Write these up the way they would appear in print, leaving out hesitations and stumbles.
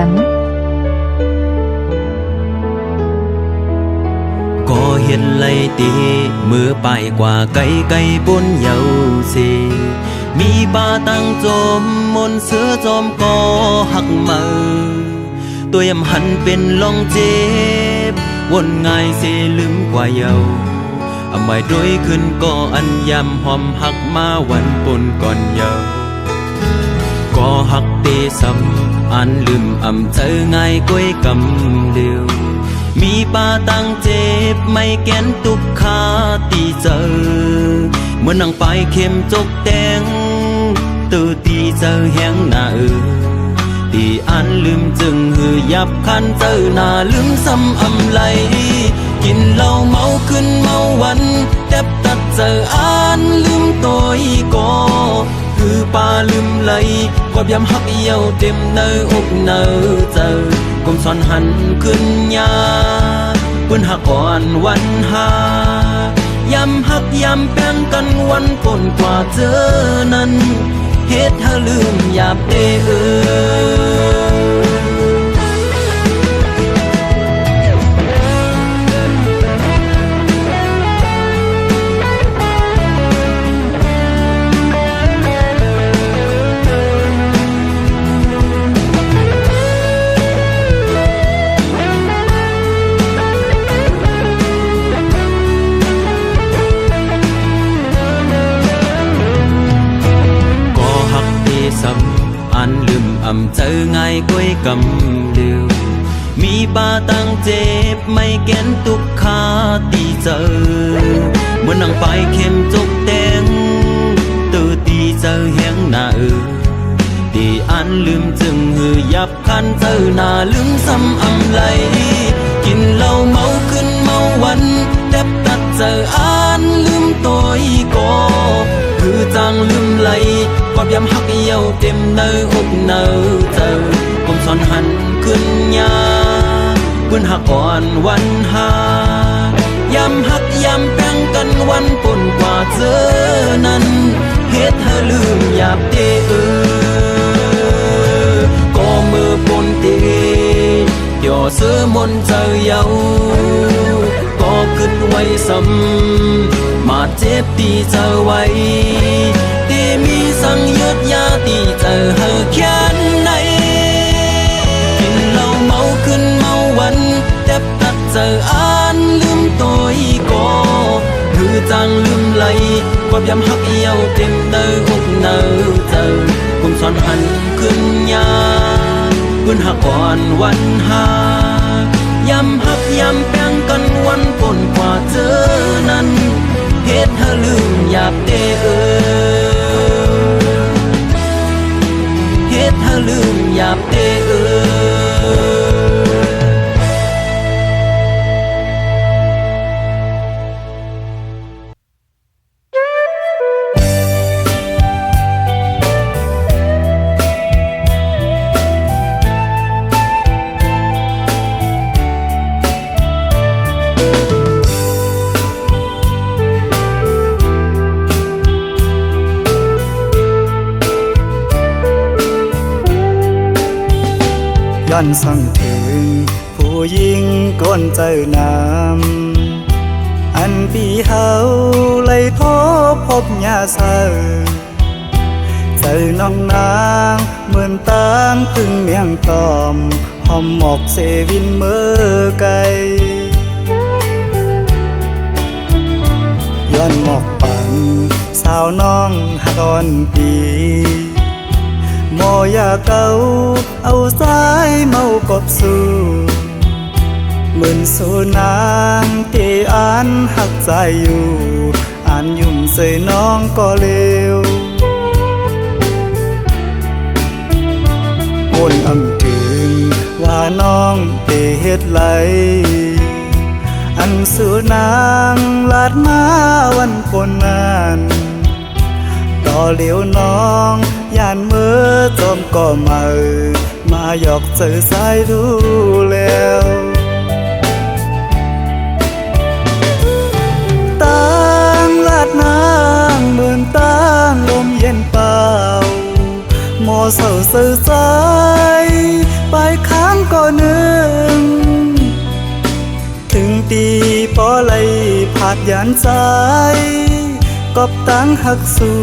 กันก็เห็นไหลตีมือไปกว่าไกลไกลบนเยาสีมีปลาตั้งจมมนเสือจอมก็หักมือตัวยำหันเป็นลองเจ็บวนง่ายเสลืมกว่าเยาอำไว้โดยขึ้นก็อันยำหอมหักมาวันปนก่อนเยาก็หักเตซ้ำอันลืมอำเจอง่ายก้อยกำเดียวมีปาตั้งเจ็บไม่แก้นตุกขาตีเจอเมื่อนั่งไปเข้มจกแดงตื่นตีเจอแห้งหน้าตีอันลืมจึงหือยับคันเจอหน้าลืมซ้ำอำไหลกินเหล้าเมาขึ้นเมาวันแทบตัดเจออันลืมตัวอีก็คือปาลืมไหลกอบยำหักเยี่ยวเต็มเนื้ออกเนื้อเจอกลมซ้อนหันขึ้นยาปืนหักอ่อนวันหายำหักยำแป้งกันวันปนกว่าเจอนั้นเฮ็ดให้ลืมหยาบเด้ออันลืมอำเจอง่ายก้อยกำเดียวมีปาตั้งเจ็บไม่แก้นตุกขาตีเจอเมื่อนั่งไปเข้มจกแดงตื่นตีเจอแห้งหน้าตีอันลืมจึงหือยับคันเจอหน้าลืมซ้ำอำไหลกินเหล้าเมาขึ้นเมาวันแทบตัดเจออันลืมตัวอีก็คือจางลืมไหลกอบยำหักเยี่ยวเต็มเนื้ออกเนื้อเจอกลมซ้อนหันขึ้นยาปืนหักอ่อนวันหายำหักยำแป้งกันวันปนกว่าเจอนั้นเฮ็ดให้ลืมหยาบเด้อก็มือปนเตเดี๋ยวเสือมนเจอเยาก็ขึ้นไว้ซ้ำมาเจ็บตีเจอไว้ตีมีสังยืดยาตีเจอเฮอแค่ไหนกินเหล้าเมาขึ้นเมาวันแทบตัดเจออันลืมตัวอีก็คือจางลืมไหลกอบยำหักเยี่ยวเต็มเนื้ออกเนื้อเจอกลมซ้อนหันขึ้นยาปืนหักอ่อนวันหายำหักยำแป้งกันวันปนกว่าเจอนั้นเฮ็ดให้ลืมหยาบเด้อเฮ็ดให้ลืมหยาบเด้อย้อนสั่งถึงผู้หญิงก้นเจอน้ำอันปีเฮาเลยทบพบยาเศร้าเจอน้องนางเหมือนตางพึ่งเมียงตอมหอมหมอกเซวินเมื่อไกลย้อนหมอกปังสาวน้องหักอ่อนปีโมยาเก่าเอาสายเมากบสู่เหมือนสู่นางที่อ่านหักใจอยู่อ่านยุ่มใส่น้องก็เลวโอนอำถึงว่าน้องเตเฮ็ดไหลอันสู่นางลาดมาวันปนนานต่อเหลียวน้องย่านเมื่อจอมก็มาหยอกเจอสายดูแล้วตั้งลาดนางเหมือนตั้งลมเย็นเปล่าโมเศร้าเสื่อใจไปข้า ก็นึงถึงตีปอไหลผาดยานใจกอบตั้งหักสู่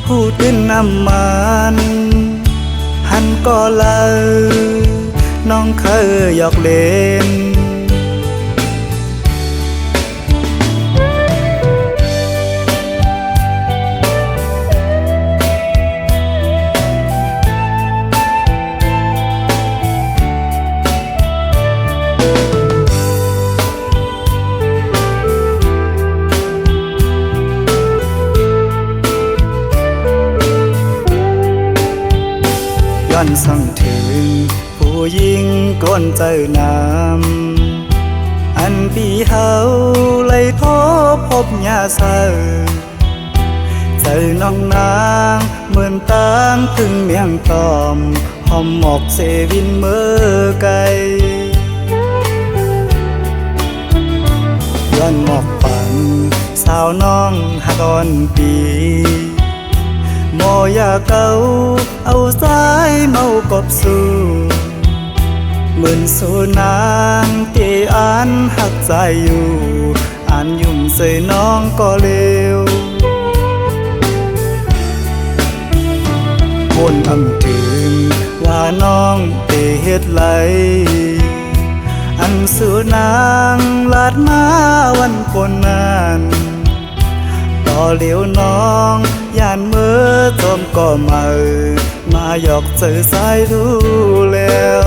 ผู้ตื่นน้ำมันหันก็เลยน้องเคยหยอกเล่นย้อนสั่งถึงผู้หญิงก้นเจอน้ำอันปีเฮาไล่ทบพบยาเสาเจอน้องนางเหมือนตามถึงเมียงตอมหอมหมอกเสวินเมื่อไกลย้อนหมอกปันสาวน้องหักอ่อนปีมอยาเก่าเอาสายเมากบสู่เหมือนสูนางที่อ่านหักใจอยู่อ่านยุ่มใส่น้องก็เลวคนอำถึงว่าน้องเตเฮ็ดไหลอันสูนางลาดมาวันปนนั้นต่อเหลียวน้องย่านเมื่อจมก็มาหยอกเจอสายรู้แล้ว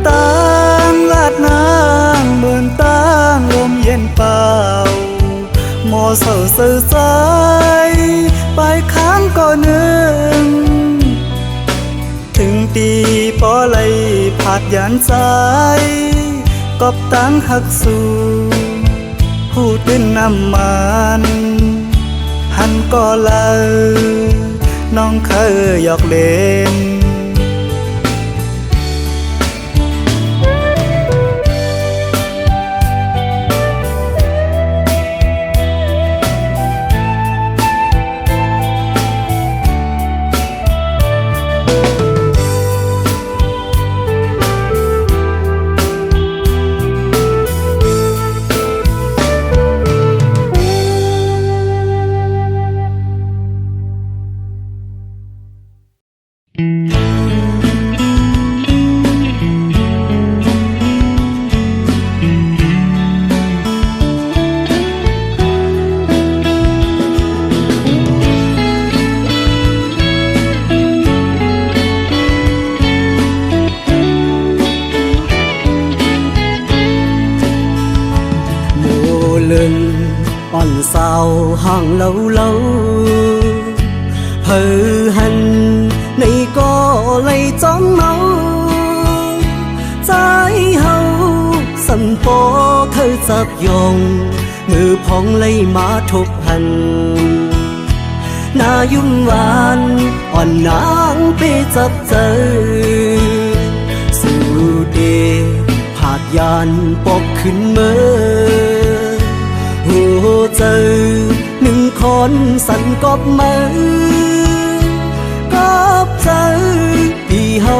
ตั้งลาดนางเหมือนตั้งลมเย็นเปล่าหมอเศร้าเสื่อใจไปค้างก็นึงถึงตีปอไหลผาดยานใจกอบตั้งหักสู่ผู้ตื่นน้ำมันหันก็เลยน้องเคยหยอกเล่นอ่อนสาวห่างเล่าเพอหันในก็เลยจอมเมาใจเฮาสันปอเธอจับยงมือพองเลยมาทบหันหน้ายุ่มหวานอ่อนนางไปจับเจอสู่เดผาดยานปอกขึ้นเมื่อหัวเจอหนึ่งคนสั่นกอบมือกอบเจอพี่เฮา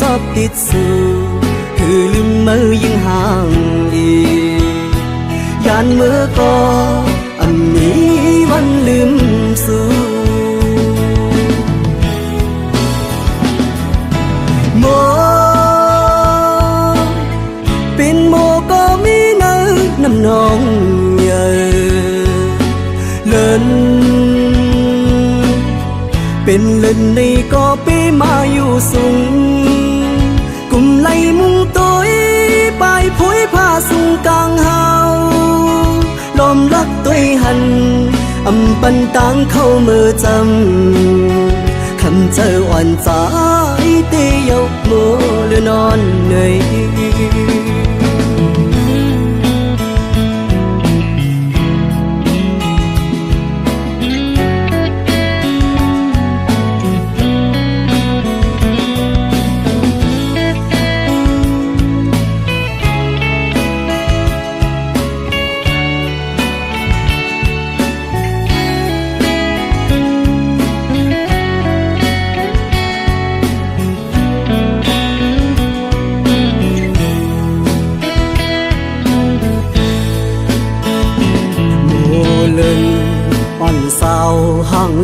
จับติดสู่คือลืมมือยิ่งห่างอียานเมื่อก็อันนี้วันลืมสู่โมเป็นโมก็มีเนื้อน้ำนองเลินเป็นเล่นในก็ไปมาอยู่สูงกุมไล่มุงตัวไปผุยผ้าสูงกลางเฮาลมรักตัวหันอำปันตังเข้ามือจำคำเจออ่อนใจเตยกมือหรือนอนเหนื่อย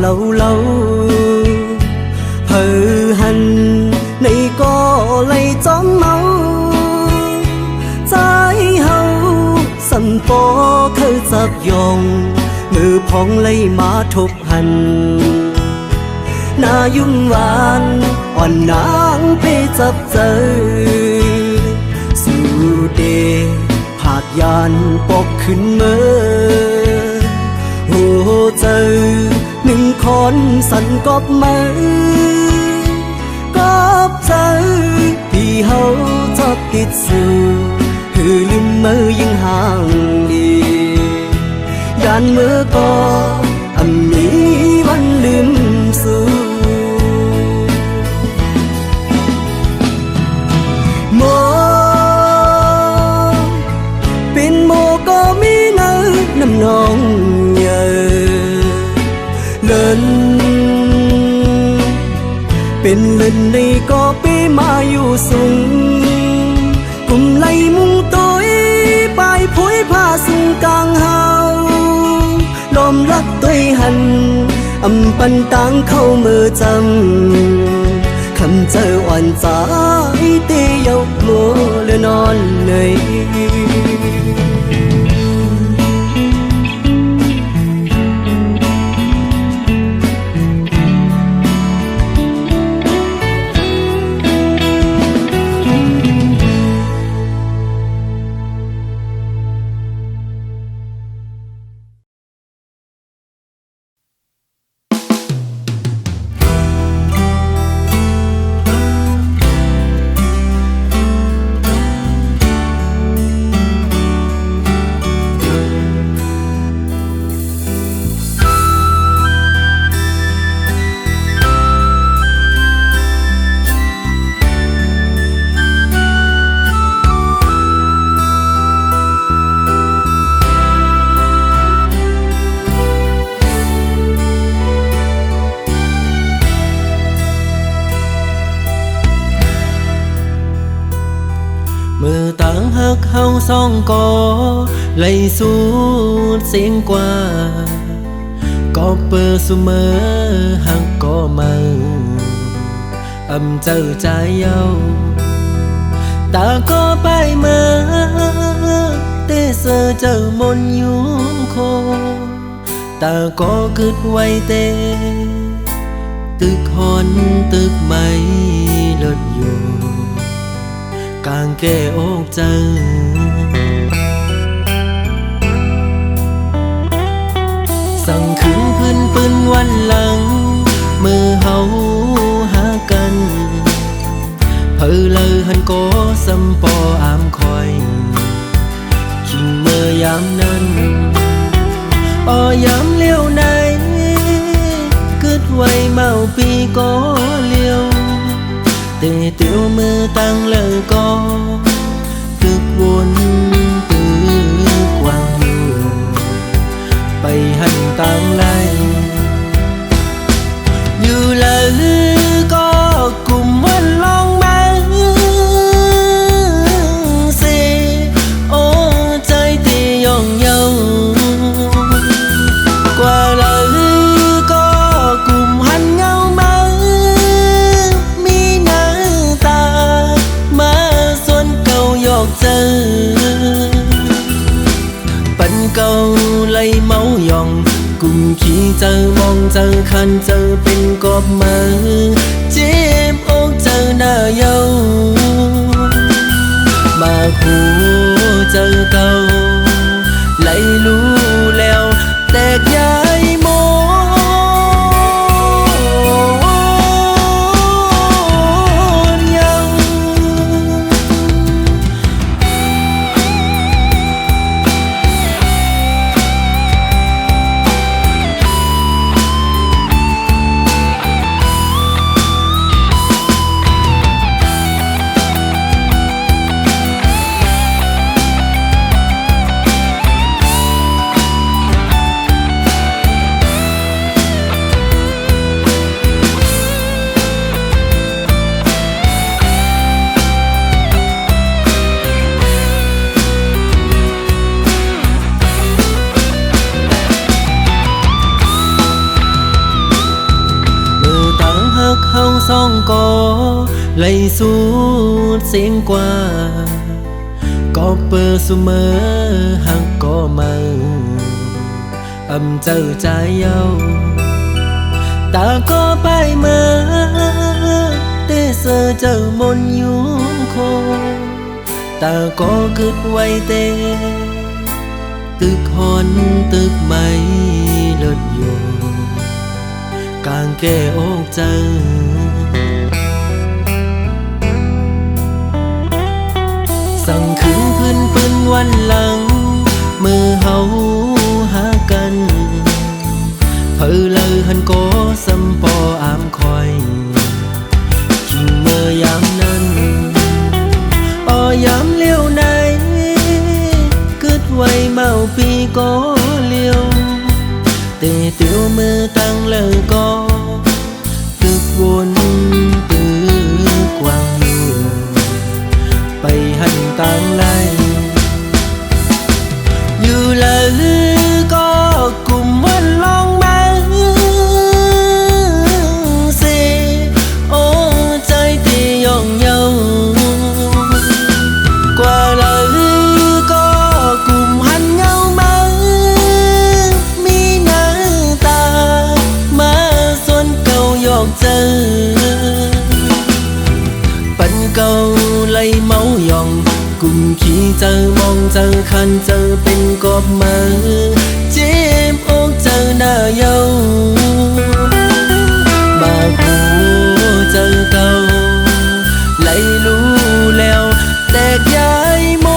lâu hờ hằn này có lấy chóm máu trái hậu sân phố khơi dập dòng ngư phong lấy má thục hành na dung vàn oan nắng phê dập dờiสุเดผาดยานปกขึ้นเมื่อโหเจอหนึ่งคนสั่นกอบมือกอบเจอที่เฮาชอบติดสู่คือลืมมือยังห่างดียานมือก็มีวันลืมสู่โมเป็นโมก็มีเนื้อน้ำนองเยอะเลินเป็นเลินในก็ปีมาอยู่สูงกุมไล่มุงตัวปลายผุยผ้าสูงกลางเฮาลมรักตัวหันอำปันตังเข้ามือจำคำเจออ่อนใจเตียกมัวเลือนอนเหนื่อยมือต่างหักเฮาสองก็ไล่สูดเสียงกว่าก็เปิดเสมอหักก็มาเจอใจเย้าตาก็ไปมาเตเสอเจอมนอยู่โคตาก็กึดไว้เตตึกหอนตึกไม่เลิศอยู่กางแก้อกเจอสั่งขึ้นพื้นปืนวันหลังมือเฮาหากันเพอเลยหันโกสัมปออามคอยคิงเมื่อยามนั้นยามเลี้ยวไหนกึดไว้เมาปีก็เลี้ยวเตะเตียวมือตั้งเลยก็ตึกวนตึกวางอยู่ไปหันตั้งไล่อยู่เลยก็กลุ่มวันลองมาเสโอ้ใจตีย่องเยาวกว่าเลยก็กลุ่มหันเงามามีหน้าตามาส่วนเก่าหยอกเจอปันเก่าไล่เมาหยองกุมขี้เจอมองเจอคันเจอเป็นกอบมือเจ็บอกเจอหน้าเยามาคู่เจอเก่าไล่รู้แล้วแตกย้ายโม สองก็ไหลสูดเสียงกว่าก็เปิดเสมอหักก็มาเจ้าใจเย้าตาก็ไปมาเตเสอเจ้ามนอยู่โคตาก็กึดไว้เตตึกหอนตึกไม่เลิศโยกางแก้อกเจอสั่งคืนพื้นปืนวันหลังมือเฮาหากันเพอเลยหันก็สำปออามคอยคิงเมื่อยามนั้นยามเลี้ยวไหนกึดไว้เมาปีก็เลี้ยวเตะเตียวมือตั้งเลยก็ตึกวนตึกกว้างอยู่ไปหันต่างไลอยู่เลยก็กลุ่มวันลองมาเสโอ้ใจตีย่องเยากว่าเลยก็กลุ่มหันเงามามีหน้าตามาส่วนเก่าหยอกเจอปันเก่าไล่เมาหยองกลุ่มขี้เจอมองเจอคันเจอเป็นกบมือเจ็บอกเจอหน้าเยามาผูเจอเก่าไล่รู้แล้วแตกย้ายโม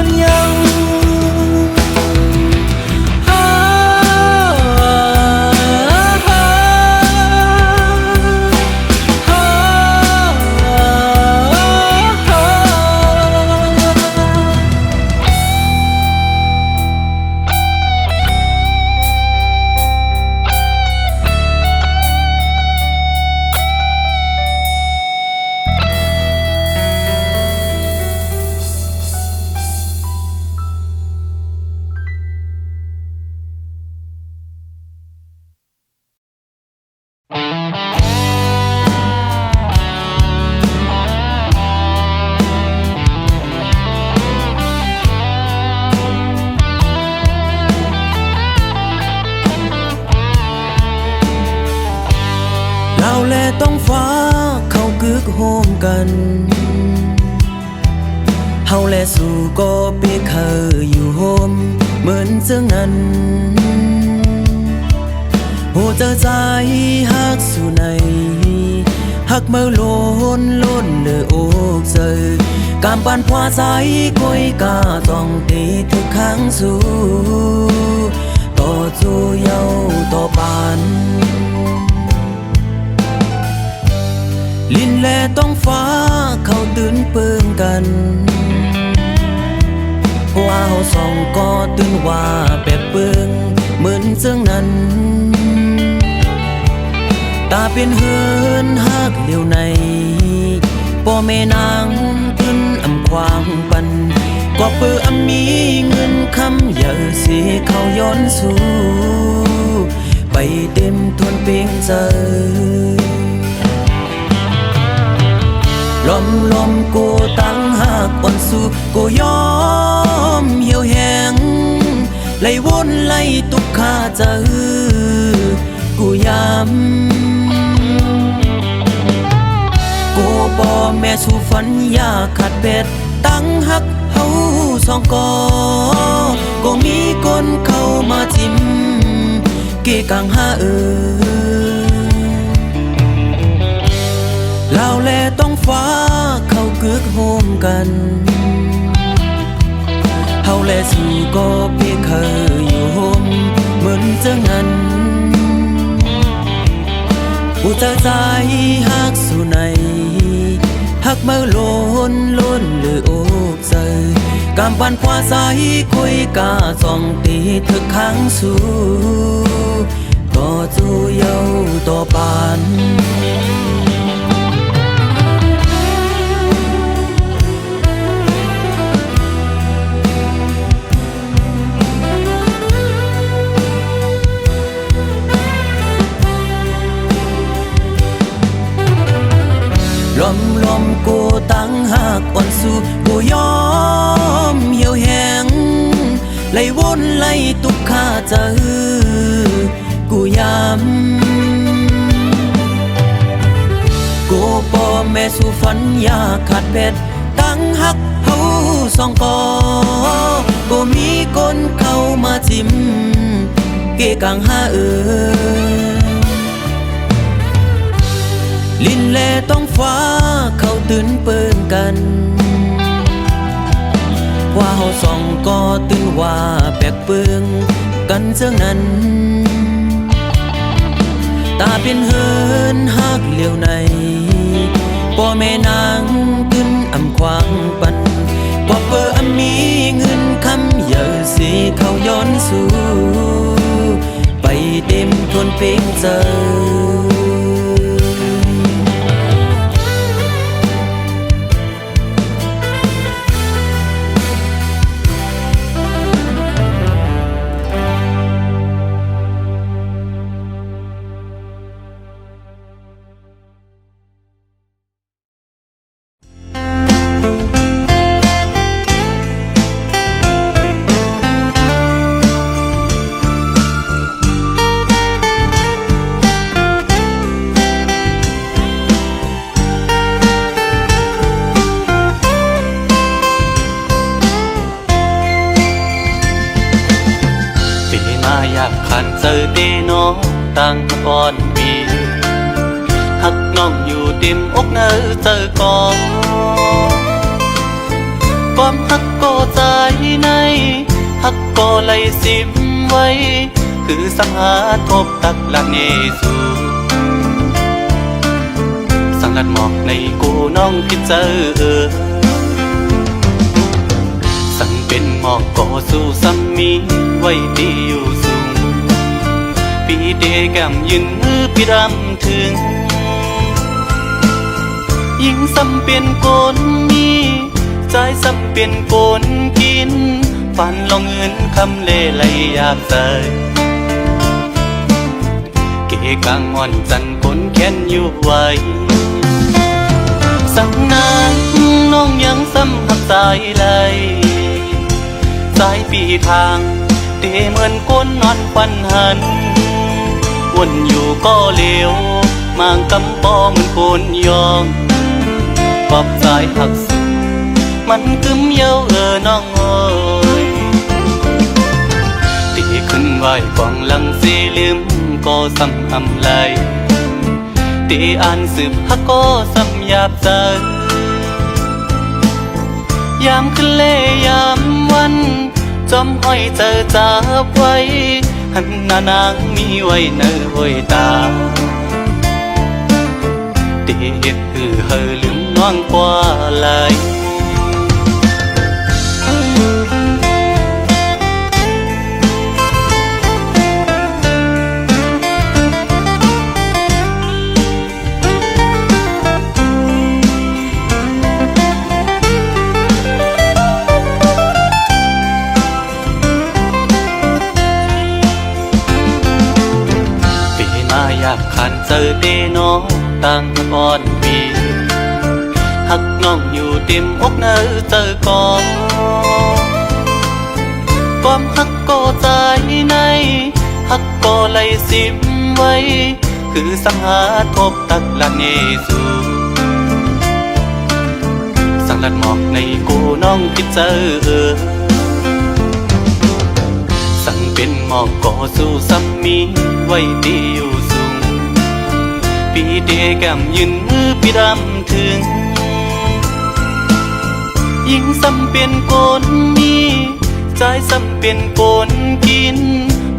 นยังเราแลต้องฟ้าเขากึกโฮมกันเฮาแลสู่ก็เปียเคยอยู่โฮมเหมือนเสื่องนั้นโหเจอใจฮักสู่ในฮักเมื่อล้นเลืออกเจอกามปานพวาใจคอยกาต้องตีทุกครั้งสู่ต่อจูเยาต่อปานลินแลต้องฟ้าเขาตื่นเปิงกันว่าเฮาสองก็ตื่นว่าแบบเปิงเหมือนเสื่องนั้นตาเป็นเฮือนฮักเดียวในพ่อแม่นางขึ้นควางปันก็เปื้อมีเงินคำอย่าเสียเขาย้อนสู่ไปเต็มทวนเพียงใจลมกูตั้งหากปนสู่กูยอมเหี่ยวแห้งไล่วนไล่ตุกขาเจอกูย้ำกูบ่แม่สู่ฝันอยากขัดเป็ดตั้งหักเฮาสองก็มีคนเข้ามาจิ้มเกกังหาลาวแลต้องฟ้าเขากึกโฮมกันเฮาแลสู่ก็เพียงเคยอยู่โฮมเหมือนเจ้างั้นผู้เจอใจฮักสู่ในฮักเมื่อล้นหรืออกใจกำปันควาใจคุยกาส่องตีถึกขังสู่ต่อจูเยาต่อปาน บุญไล่ตุกข้าเจอกูย้ำกูป่อแม่สู่ฝันอยากขาดเพชรตั้งหักเฮาสองกอกูมีคนเข้ามาจิ้มเกกังหาลินแลต้องฟ้าเขาตื่นเปิ้นกันว่าเฮาสองก็ตื่นว่าแปลกเปิงกันเสื่องนั้นตาเป็นเฮินหักเหลียวในป่อแม่นางขึ้นอำควางปันป่อเปิอมีเงินคำเยอะสิเขาย้อนสู่ไปเต็มทนเพลงเจอขันเจอเดน้องตั้งก่อนปีหักน้องอยู่เต็มอกเนอเจอก่อนความหักก็ใจในหักก็ไหลสิมไว้คือสังหาทบตักหลักเนสูสังกัดหมอกในกูน้องพิเจอสั่งเป็นหมอกก็สู้ซ้ำมีไว้ดีอยู่สูงปีเดแก้มยืนมือพี่รำถึงยิ่งซ้ำเป็นคนมีใจซ้ำเป็นคนกินฝันลองเงินคำเล่ไหลอยากใส่เกกางอ่อนจันคนแค้นอยู่ไว้สังนานน้องยังซ้ำหักใจไหลสายปีทางเตเหมือนก้นนอนควันหันวนอยู่ก็เลวมางกำปอเหมือนโกนยองปอบสายหักสุดมันกึมเย้าน้องเอ้ยตีขึ้นไหวกองลังเสีลืมก็ซ้ำอำไลตีอ่านสืบฮักก็ซ้ำหยาบใจยามขึ้นเล่ยามวันจอมห้อยเจอจับไว้หันหน้านางมีไว้เนื้อห้อยตาเตียดคือเฮอลืมน้องกว่าไหลขันเจอเดน้องตั้งก่อนปีหักน้องอยู่เต็มอกเนอเจอก่อนความหักก็ใจในหักก็ไหลสิมไว้คือสังหาทบตักละเนสูสังลัดหมอกในกูน้องพิเจอสั่งเป็นหมอกก็สู้ซ้ำมีไว้ดีอยู่ปีเดแก้มยืนมือพี่รำถึงยิ่งซ้ำเป็นคนมีใจซ้ำเป็นคนกิน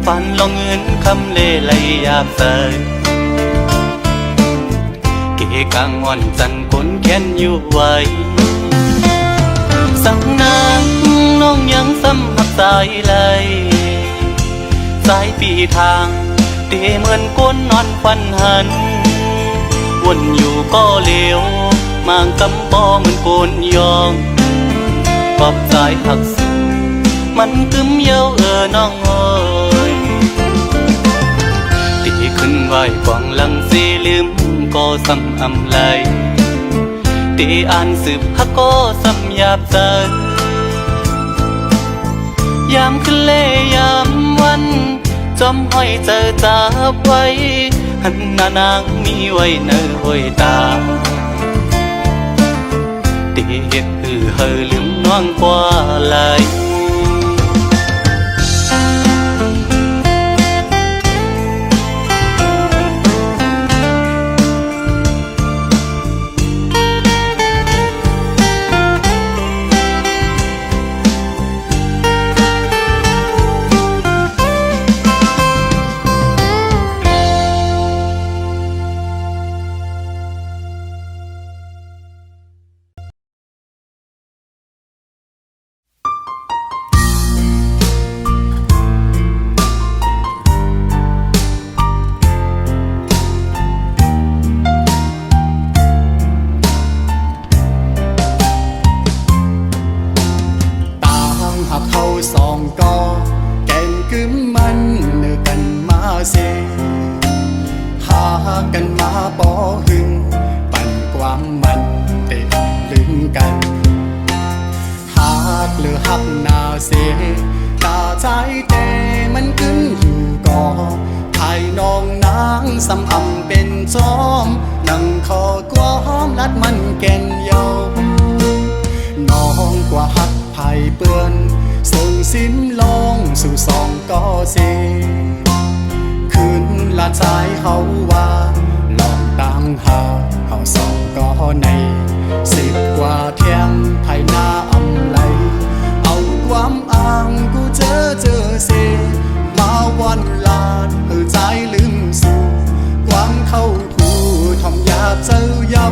ฝันลองเงินคำเล่ไหลอยากใส่เกกางอ่อนจันคนแค้นอยู่ไว้สั่งนางน้องยังซ้ำหักสายไหลสายปีทางเตเหมือนก้นนอนควันหันวนอยู่ก็เลวมางกำปอเหมือนโกนยองปอบสายหักสุดมันกึมเย้าน้องเอ้ยตีขึ้นไหวกวางลังสีลืมก็ซ้ำอำไลตีอ่านสืบฮักก็ซ้ำหยาบใจ ยามคืนเล่ยามวันจอมห้อยเจอจับไว้หันหน้านางมีไว้เนอห้อยตาเตียกเฮอลืมน้องกว่าไหลสองก็แก่งกึมมันเนื้อกันมาเสหากันมาปอหึงปั่นความมันเตะลึงกันหากเหลือหักนาเสตาใจแต่มันกึ้งอยู่ก่อไทยน้องนางสำอำเป็นจอมนั่งคอกวามลัดมันแก่นเยาน้องกว่าหักไผ่เปื้อนส่งสิ้นลองสู่สองก็เสคืนละใจเฮาว่าลองตั้งหาเฮาสองก็ใน10 กว่าเที่ยงไทยหน้าอำไหลเอาความอ้างกูเจอเสมาวันลาดใจลืมสู่ความเข้าผู้ทอมยาเจอเย้า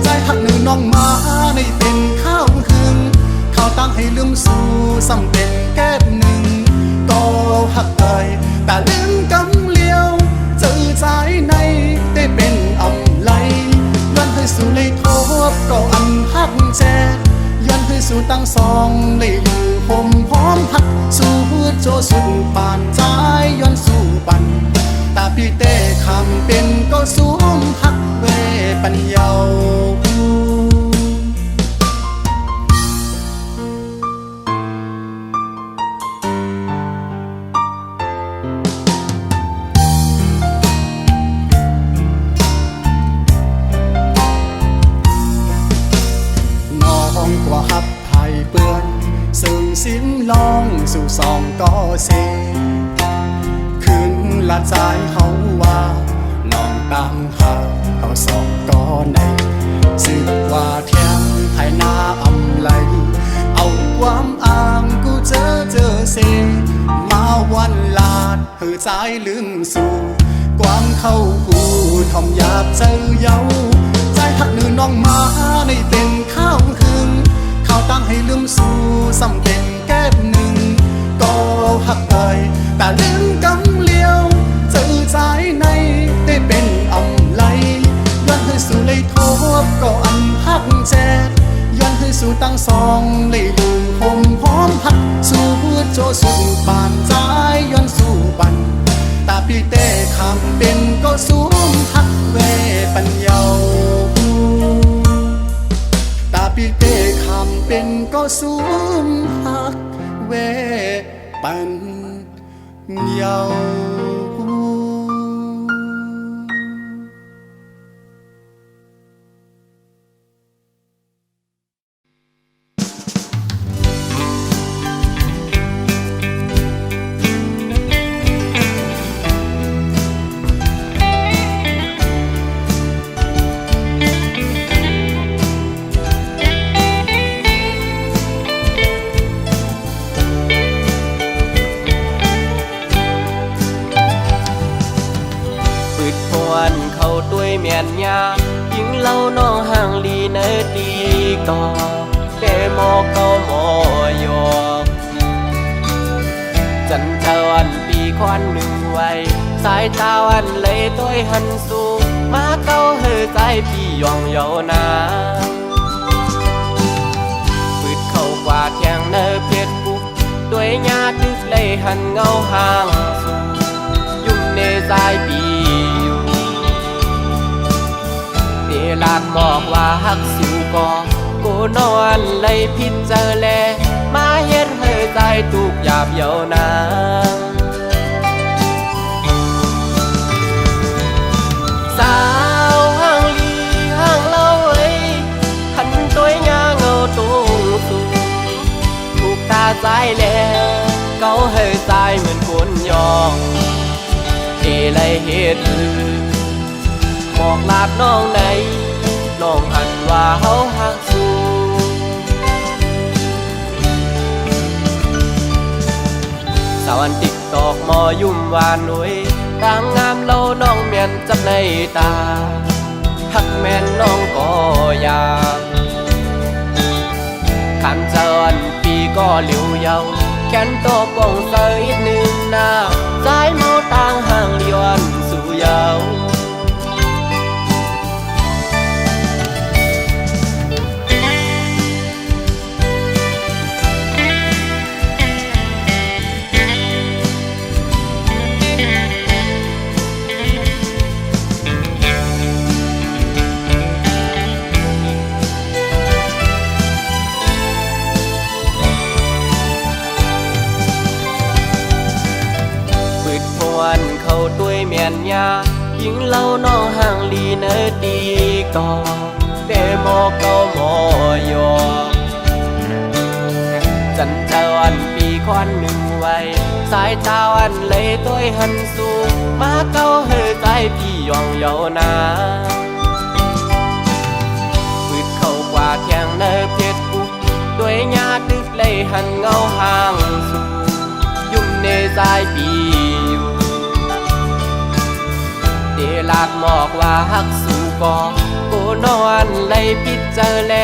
ใจหักหนึ่งน้องมาในเป็นข้าวหึงเขาตั้งให้ลืมสู่ซ้ำเป็นแก้บหนึ่งก็หักเอ่ยแต่ลืมกำเลี้ยวเจอใจในได้เป็นอำไหลย้อนให้สู่เลยทบก็อันหักแจย้อนให้สู่ตั้งสองเลยอยู่ห่มพร้อมหักสู่โจสุดป่านใจย้อนสู่ปันตาพี่เต้คำเป็นก็สูงหักเวปัญญากว่าหับไผ่เปื้อนซึ่งสิ้นลองสู่สองก็เสคืนละใจเฮาว่าลองตั้งหาเฮาสองก็ใน10 กว่าเที่ยงไทยหน้าอำไหลเอาความอ้างกูเจอเสมาวันลาดเฮือใจลืมสู่ความเข้ากูทอมยาบเจอเย้าใจหักหนึ่งน้องมาในเป็นข้าวหึงเขาตั้งให้ลืมสู่ซ้ำเป็นแก้บหนึ่งก็หักเอ่ยแต่ลืมกำเลี้ยวเจอใจในได้เป็นอำไหลย้อนให้สู่เลยทบก็อันหักแจย้อนให้สู่ตั้งสองเลยอยู่ห่มพร้อมหักสู่โจสุดป่านใจย้อนสู่ปันตาพี่เต้คำเป็นก็สูงหักเวปัญญาตาพี่เต้คำเป็นก็สูงหักเวปัญญา เมียนยายิงเล่าน้องห่างลีเนดีก่อเดโมเกาโมโยจันทวันปีควันหนึ่งไว้สายตาวันเลยต้วยหันสูมาเก้าเฮอใจพี่ยองเยานาปืดเข้ากว่าแทงเนอเพียดปุกด้วยญาติเลยหันเงาห่างสูยุ่งในสายปีลากบอกว่าหักสิวก่อกูนอนเลยพิจเจอแลมา เฮ็ดให้ใจทุกหยาบเยาวนานสาวห่างลีห่างเล่าไว้ขันตัวยาเงาตรงสูงถูกตาใจแล้วเกาให้ใจเหมือนคนยองเอเลยเฮ็ดบอกลาดน้องไหนน้องหันว่าเฮาหักสูสาวันติ๊กตอกมอยุ่มวานหนุ่ยต่างงามเล่าน้องเมียนจับในตาหักแม่นน้องก็อยากขันเจอวันปีก็เหลียวเยาแขนโตกองเสยอีกหนึ่งหน้าใจเมาต่างห่างเลียนสู่เยาเขาด้วยเมียนยายิงเล่าน้องห่างลีเนอดีก่อเดโมเกาหมอยอจันเจ้าอันปีควันหนึ่งไว้สายตาอันเลยตัวหันสูงมาเก้าเฮใจพี่ยองเยานาปืดเข้ากว่าแทงเนอเพชรบุกด้วยยาตึกเลยหันเงาห่างสูงยุ่มในใจพี่ลาดหมอกว่าหักสู่ก่อกูนอนเลยพิจารแล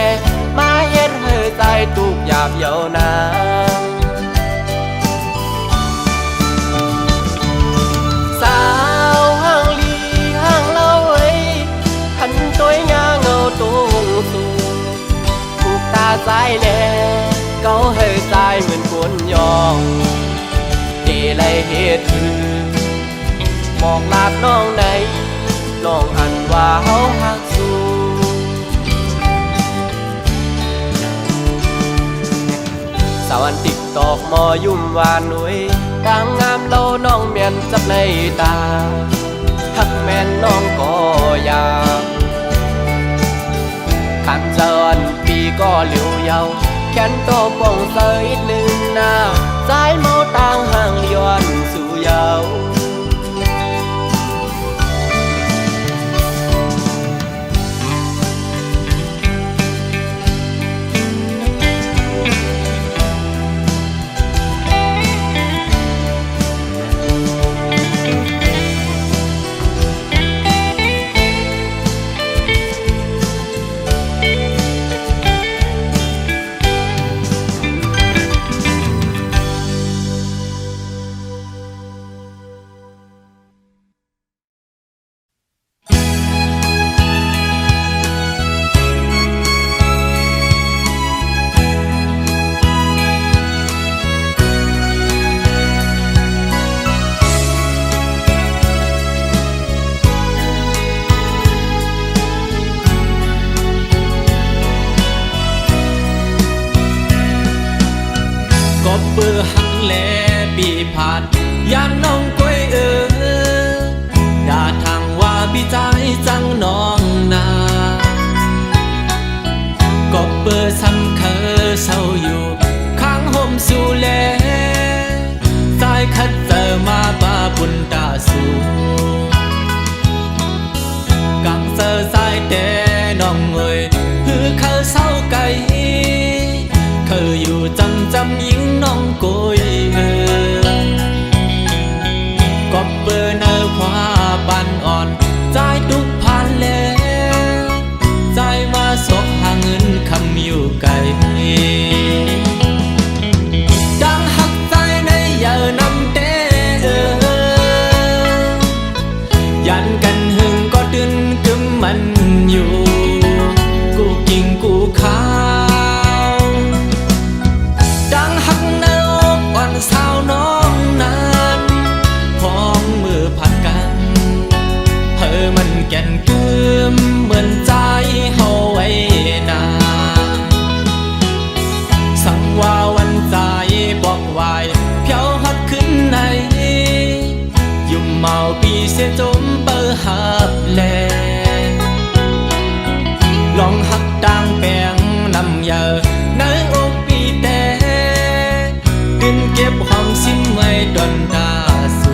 มาเฮ็ดให้ใจทุกหยาบเยาวนานสาวห่างลีห่างเล่าไว้หันตัวยาเงาตรงสูงถูกตาใจแลเกาให้ใจเหมือนคนยองที่เลยเฮ็ดบอกลาดน้องไหนน้องอันว่าเฮาหักสูสาวันติ๊กตอกมอยุ่มวานหนุ่ยต่างงามเล่าน้องเมียนจับในตาหักแม่นน้องก็อยากขันเจริญปีก็เหลียวเยาแขนโตป่องเสยหนึ่งหน้าใจเมาต่างห่างเลียนสู่เยาเบื่อหังแลปีผ่านยานน้องก้อยอย่าทางว่าพี่ใจจังน้องนาก็เบื่อซ้ำเคยเศร้าอยู่ข้างห่มสู่แลสายคัดเจอมาบ้าบุญตาสูกังเจอสายแต่น้องเอ่ยหือเคยเศร้าไก่เคยอยู่จำยิงน้องโกยก็เปิดเนื้อคว้าปันอ่อนใจทุกพันแล้วใจมาสกหาเงินคำอยู่ไกลดังหักใจในเยอะนำเตยันกันหึงก็ดึงกึมมันอยู่กูกิ่งกูขา สียจมเปิดหับแลลองหักดังแปงนำเยอะในอกปีแต่กินเก็บความสิ้นไว้ดอนดาสู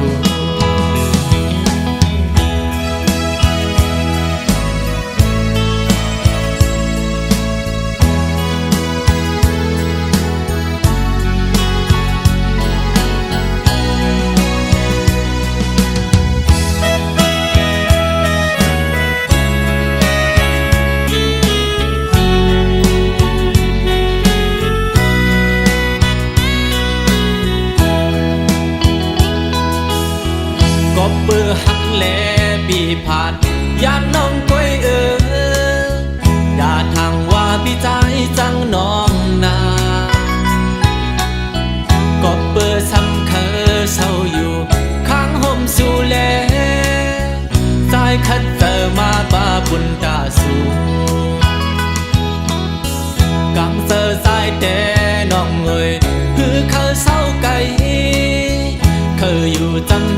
ก็เปื้อหักแลปีผ่านยานน้องก้อยอย่าทางว่าพี่ใจจังน้องนาก็เปื้อซ้ำเคอเศร้าอยู่ข้างห่มสู่แลสายคัดเจอมาบ้าบุญตาสูกังเจอสายแต่น้องเอ่ยคือเขาเศร้าไกลเคยอยู่จำ